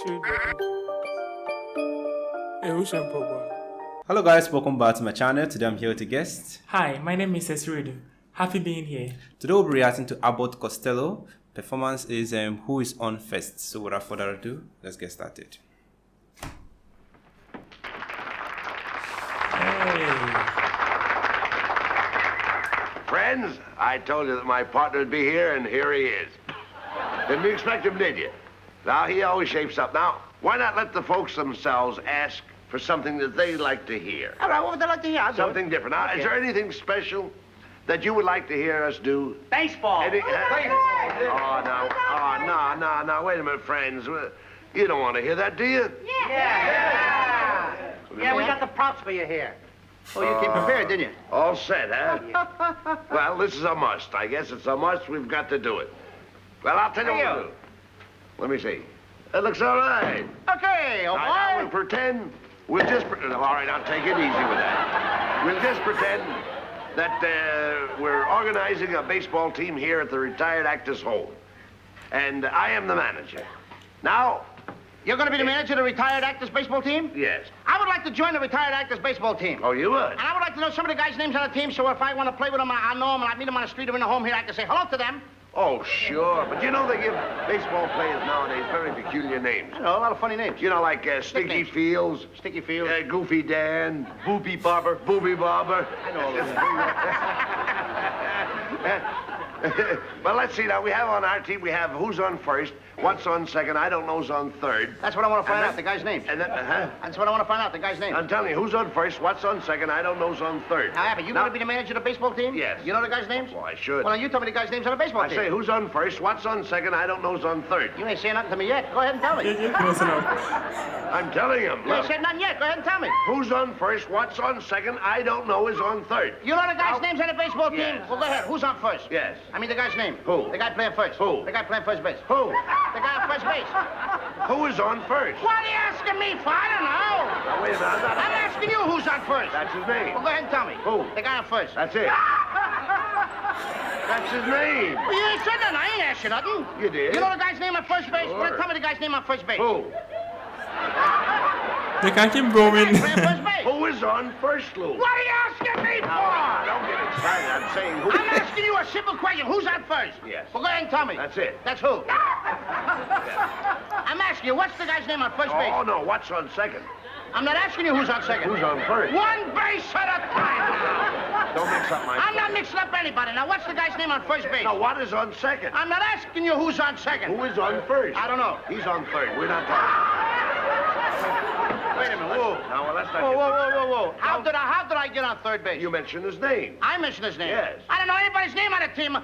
Hello guys, welcome back to my channel. Today I'm here with a guest. Hi, my name is Esredo. Happy being here. Today we'll be reacting to Abbott Costello. Performance is Who is On First. So without further ado, let's get started. Friends, I told you that my partner would be here, and here he is. Didn't you expect him, did you? Now, he always shapes up. Now, why not let the folks themselves ask for something that they like to hear? All right, what would they like to hear? Something different. Now, is there anything special that you would like to hear us do? Baseball. No, wait a minute, friends. You don't want to hear that, do you? Yeah, we got the props for you here. Oh, you came prepared, didn't you? All set, huh? Well, this is a must. I guess it's a must. We've got to do it. Well, I'll tell you what we'll do. Let me see. It looks all right. Okay, oh boy. Now, we'll pretend. All right, I'll take it easy with that. We'll just pretend that we're organizing a baseball team here at the retired actors' home. And I am the manager. Now... You're going to be the manager of the retired actors baseball team? Yes. I would like to join the retired actors baseball team. Oh, you would? And I would like to know some of the guys' names on the team, so if I want to play with them, I know them, and I meet them on the street or in the home here, I can say hello to them. Oh, sure. But you know they give baseball players nowadays very peculiar names. I know, a lot of funny names. You know, like Sticky Fields. Sticky Fields. Goofy Dan. Boopy Barber. Booby Bobber. I know all those names. Well, let's see now. We have on our team, we have who's on first, what's on second, I don't know's on third. That's what I want to find out, the guy's name. And then, That's what I want to find out, the guy's name. I'm telling you, who's on first, what's on second, I don't know's on third. Now, Abbott, you going to be the manager of the baseball team? Yes. You know the guy's names? Well, I should. Well, now you tell me the guy's names on the baseball team. I say, who's on first, what's on second, I don't know's on third. You ain't saying nothing to me yet. Go ahead and tell me. I'm telling him. You ain't said nothing yet. Go ahead and tell me. Who's on first, what's on second, I don't know is on third. You know the guy's names on the baseball team? Yes. Well, go ahead. Who's on first? Yes. I mean the guy's name. Who? The guy playing first. Who? The guy playing first base. Who? The guy on first base. Who is on first? What are you asking me for? I don't know. Now, wait a minute, I'm asking you who's on first. That's his name. Well, go ahead and tell me. Who? The guy on first. That's it. That's his name. Well, you ain't said nothing. I ain't asked you nothing. You did. You know the guy's name on first base? Sure. Well, tell me the guy's name on first base. Who? They can keep going. Playing first base. Who is on first, Lou? What are you asking me for? Don't get excited. I'm saying who. I'm asking you a simple question. Who's on first? Yes. Well, go ahead and tell me. That's it. That's who? I'm asking you, what's the guy's name on first base? Oh, no. What's on second? I'm not asking you who's on second. Who's on first? One base at a time now. Don't mix up my... I'm not mixing up anybody. Now, what's the guy's name on first base? No, what is on second? I'm not asking you who's on second. Who is on first? I don't know. He's on third. We're not talking. Wait a minute. Whoa. Now, well, let's not Whoa. How did I get on third base? You mentioned his name. I mentioned his name. Yes. I don't know anybody's name on the team.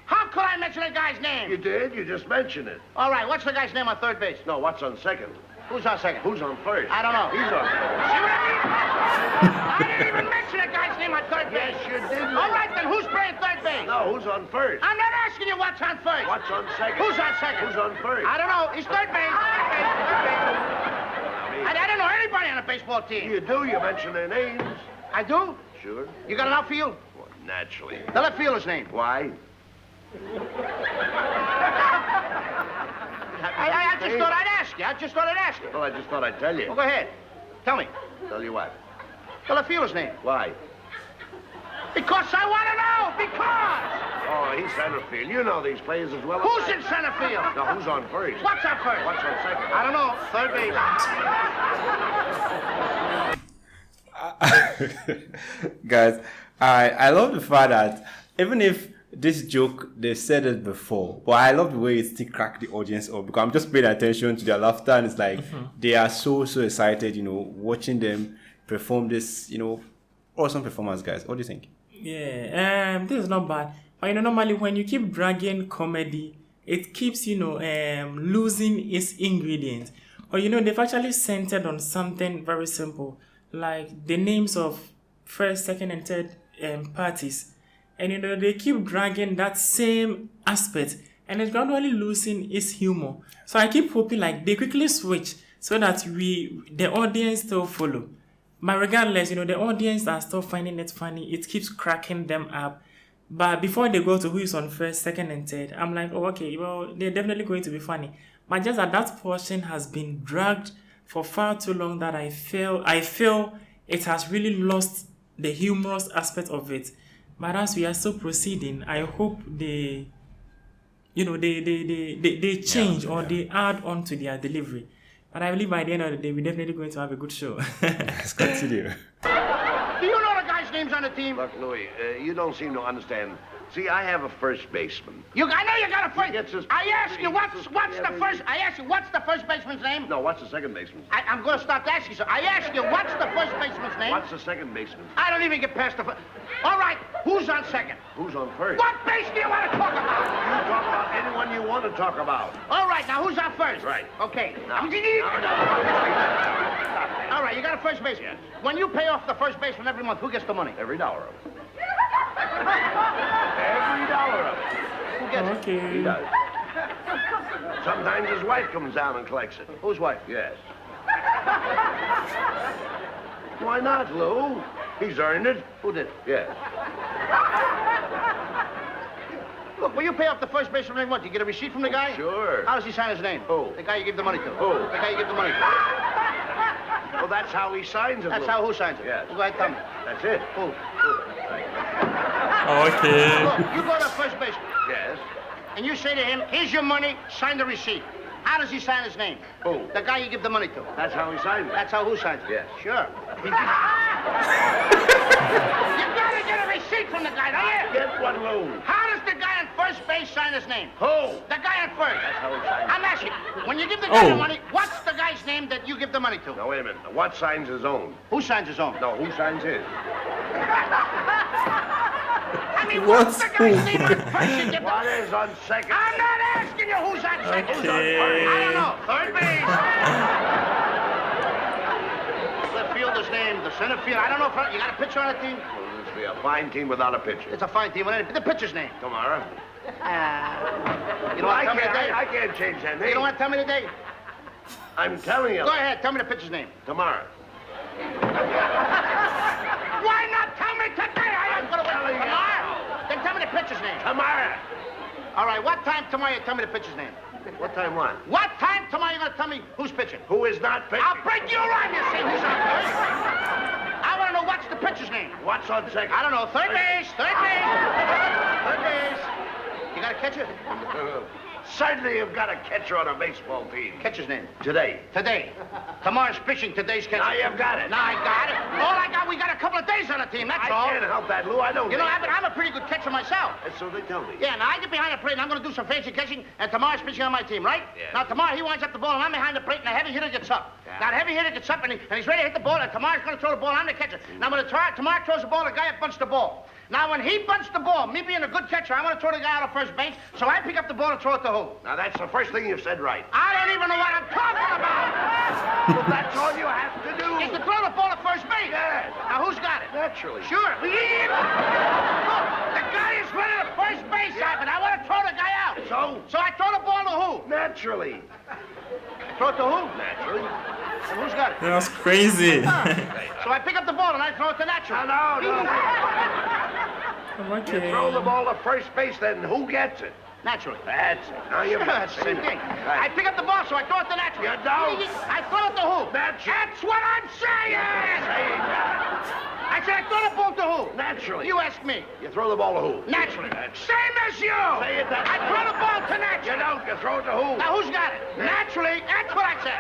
How could I mention a guy's name? You did. You just mentioned it. All right, what's the guy's name on third base? No, what's on second? Who's on second? Who's on first? I don't know. He's on first. See what I mean? I didn't even mention a guy's name on third base. Yes, you did. All right, then who's playing third base? No, who's on first? I'm not asking you what's on first. What's on second? Who's on second? Who's on first? I don't know. He's third base. I don't know anybody on a baseball team. You do. You mention their names. I do? Sure. You got an outfield? Well, naturally. The left fielder's name. Why? I just thought I'd ask you. I just thought I'd ask you. Well, I just thought I'd tell you. Well, go ahead. Tell me. Tell you what? The left fielder's name. Why? Because I want to know. Because. Oh, he's center field. You know these players as well as Who's I. in center field? Now, who's on first? What's on first? What's on second? I don't know. Third base. Guys, I love the fact that even if this joke, they've said it before, but I love the way it still cracked the audience up because I'm just paying attention to their laughter and it's like they are so excited, watching them perform this, awesome performance, guys. What do you think? Yeah, this is not bad. But normally when you keep dragging comedy, it keeps, losing its ingredients. Or, they've actually centered on something very simple, like the names of first, second, and third parties. And, they keep dragging that same aspect, and it's gradually losing its humor. So I keep hoping, like, they quickly switch so that the audience still follow. But regardless, the audience are still finding it funny. It keeps cracking them up. But before they go to who is on first, second, and third, I'm like, oh, okay, well, they're definitely going to be funny. But just that portion has been dragged for far too long that I feel it has really lost the humorous aspect of it. But as we are still proceeding, I hope they change or they add on to their delivery. But I believe by the end of the day, we're definitely going to have a good show. Let's continue. Do you know the guys' names on the team? Look, Louis, you don't seem to understand. See, I have a first baseman. I know you got a first. gets his- I ask you, he what's gets his- the first? I ask you, what's the first baseman's name? No, what's the second baseman? I'm going to start asking you. So I ask you, what's the first baseman's name? What's the second baseman? I don't even get past the first. All right, who's on second? Who's on first? What base do you want to talk about? You talk about anyone you want to talk about. All right, now who's on first? Right. Okay. No. All right, you got a first baseman. Yes. When you pay off the first baseman every month, who gets the money? Every dollar of it. Every dollar of it. Who gets it? He Okay. does. Sometimes his wife comes down and collects it. Whose wife? Yes. Why not, Lou? He's earned it. Who did? Yes. Look, when you pay off the first baseman every month, you get a receipt from the guy? Sure. How does he sign his name? Who? The guy you give the money to. Who? The guy you give the money to. Well, that's how he signs it. That's Lou. how who signs it? Yes. Go ahead, tell me. That's it. Who? Okay. Look, you go to the first baseman, Yes. and you say to him, here's your money, sign the receipt. How does he sign his name? Who? The guy you give the money to. That's how he signs it. That's how who signs it? Yes. Sure. You gotta get a receipt from the guy, don't you? Get one, Lou. How does the guy on first base sign his name? Who? The guy on first. That's how he signs it. I'm asking, when you give the guy Oh. the money, what's the guy's name that you give the money to? Now, wait a minute. What signs his own? Who signs his own? No, who signs his? I mean, What's what's the guy's who? name on first? You give the... What is on second? I'm not asking you who's on second. Who's on Okay. first? I don't know. Third base. The fielder's name, the center field. I don't know if you got a pitcher on the team. Well, this will be a fine team without a pitcher. It's a fine team. The pitcher's name. Tomorrow. You don't want to tell me the day? I can't change that name. You don't want to tell me the day? I'm telling you. Go ahead. Tell me the pitcher's name. Tomorrow. Why not tell me today? I am going to wait tomorrow. Then tell me the pitcher's name. Tomorrow. All right. What time tomorrow you tell me the pitcher's name? What time what? What time tomorrow you going to tell me who's pitching? Who is not pitching? I'll break you around, you say who's on first. I want to know what's the pitcher's name. What's on second? I don't know. Third base. Third base. Third base. You got a catcher? Certainly you've got a catcher on a baseball team. Catcher's name. Today. Today. Tomorrow's pitching. Today's catcher. Now you've got it. Now I got it. We got a couple of days on the team, that's I all. can't help that, Lou. I don't You know, think- Abbott, I'm a pretty good catcher myself. So they tell me. Yeah, now I get behind the plate and I'm going to do some fancy catching, and tomorrow's pitching on my team, right? Yeah. Now, tomorrow he winds up the ball and I'm behind the plate and the heavy hitter gets up. Yeah. Now, the heavy hitter gets up and he's ready to hit the ball, and tomorrow's going to throw the ball. I'm the catcher. Now, when tomorrow throws the ball, the guy up bunts the ball. Now, when he bunts the ball, me being a good catcher, I want to throw the guy out of first base, so I pick up the ball and throw it to who? Now, that's the first thing you've said right. I don't even know what I'm talking about. Well, that's all you have to do. Is to throw the ball at first base. Yes. Now, who's got it? Naturally. Sure. Look, the guy is running at first base, but I want to throw the guy out. So I throw the ball to who? Naturally. Throw it to who? Naturally. And who's got it? That's crazy. So I pick up the ball and I throw it to Natural. No. Okay. Throw the ball to first base, then who gets it? Naturally. That's it. Now you've Sure, that's the same thing. I pick up the ball, so I throw it to Natural. You don't. I throw it to who? Natural. That's what I'm saying! Saying that. I said I throw the ball to who? Naturally. You ask me. You throw the ball to who? Naturally. Same as you! Say it that I way. throw the ball to Natural. You don't. You throw it to who? Now, who's got it? Naturally, that's what I said.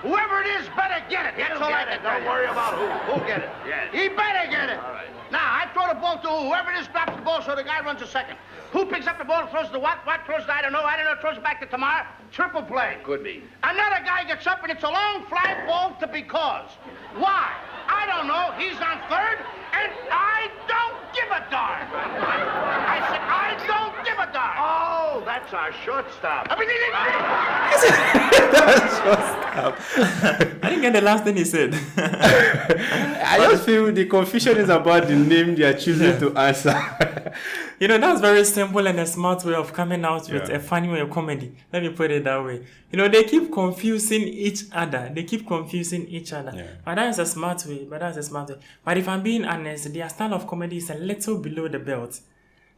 Whoever it is better get it. That's all I Get can it. Don't worry about who. Who get it? Yes. He better get it. All right. Now, I throw the ball to whoever it is drops the ball, so the guy runs a second. Who picks up the ball and throws the what? What throws the I don't know, throws it back to Tamar. Triple play. Could be. Another guy gets up and it's a long fly ball to because. Why? I don't know. He's on third, and I don't give a darn. I said, I don't give a darn. Oh, that's our shortstop. I didn't get the last thing he said. I just feel the confusion is about the name they are choosing to answer. You know, that's very simple and a smart way of coming out with Yeah. a funny way of comedy. Let me put it that way. You know, they keep confusing each other. Yeah. But that's a smart way. But if I'm being honest, their style of comedy is a little below the belt.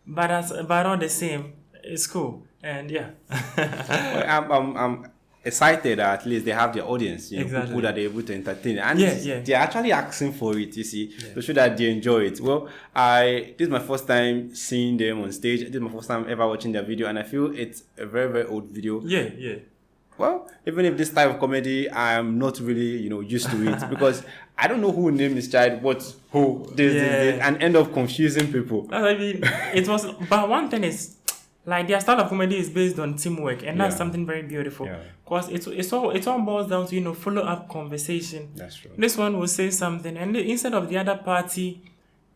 but all the same, it's cool. And yeah. Well, I'm excited that at least they have their audience, Exactly. people that they're able to entertain, and Yeah. they're actually asking for it, you see, to show that they enjoy it. Well, this is my first time seeing them on stage. This is my first time ever watching their video, and I feel it's a very, very old video. Yeah. Well, even if this type of comedy, I'm not really, used to it because I don't know who named this child, this, and end up confusing people. I mean, it was. But one thing is, like, their style of comedy is based on teamwork, and that's something very beautiful. Yeah. Because it all boils down to follow up conversation. That's true. This one will say something, and instead of the other party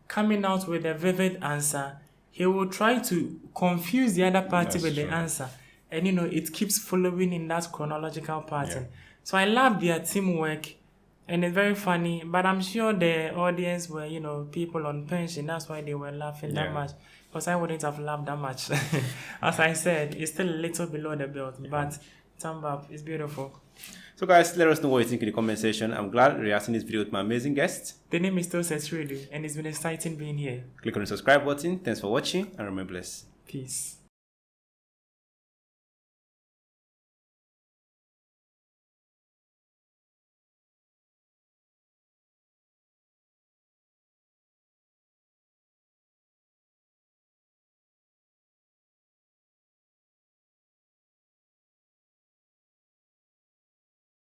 coming out with a vivid answer, he will try to confuse the other party That's with the true. answer, and it keeps following in that chronological pattern. Yeah. So I love their teamwork. And it's very funny, but I'm sure the audience were, people on pension. That's why they were laughing that much. Because I wouldn't have laughed that much. As I said, it's still a little below the belt, but thumb up, it's beautiful. So guys, let us know what you think in the comment section. I'm glad reacting this video with my amazing guest. The name is Toset Radio, and it's been exciting being here. Click on the subscribe button. Thanks for watching and remain blessed. Peace.